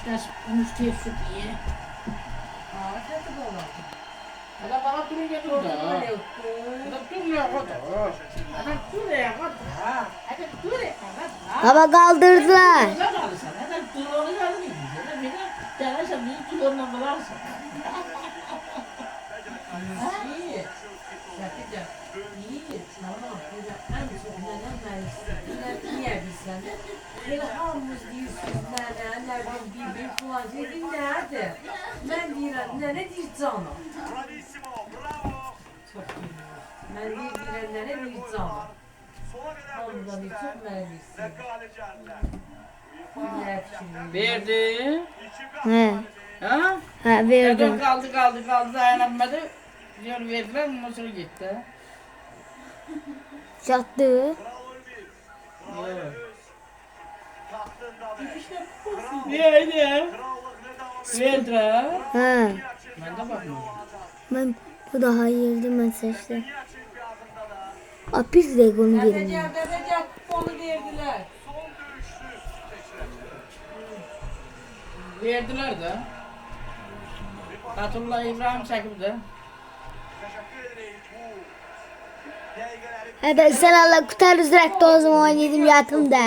Biraz müşteri diye. Kötü bu oldu. Adam bana duruyor Böyle burada. yoktu. Adam duruyor burada. Adam duruyor burada. Adam duruyor burada. Baba kaldırdılar. Adam alırsan. Adam duruyor gelmiyor. Adam bir de dersen bir duruyorla bularsın. İyi. Şakacak. İyi. Tamam. En çok neden ben niye bizden? İlhamımız diyorsunuz nene, ne bileyim bir falan şey nerede? Ben diyorum nene diyeceğim. Bravissimo, bravo. Çok iyi. Ben diyorum nene diyeceğim. Sola kadar Ondan dönüştüler. çok mermisi. Ve kaleci Erler. İyi hepsini. Verdi. İçim He. Ha? Ha Adam verdim. kaldı dayanamadı. Diyor verdiler Mısır gitti. Çattı. Bravo Ümit. Bravo Evet. Yunus. Tahtında be. İşte bu. Verdi. Krallık ne devam ediyor? Verdi. Ha. Ben de bakmadım. Ben bu daha yerdim ben seçtim. Dünya çempiyonatında da Apis Lego'nu yerim. Dedece kuponu verdiler. son dövüştü seçilen. Verdiler de. Fatullah İbrahim çekildi. Teşekkür ederiz bu. Değgeleri Hadi sen Allah kurtarırız direkt o zaman yedim yatım da.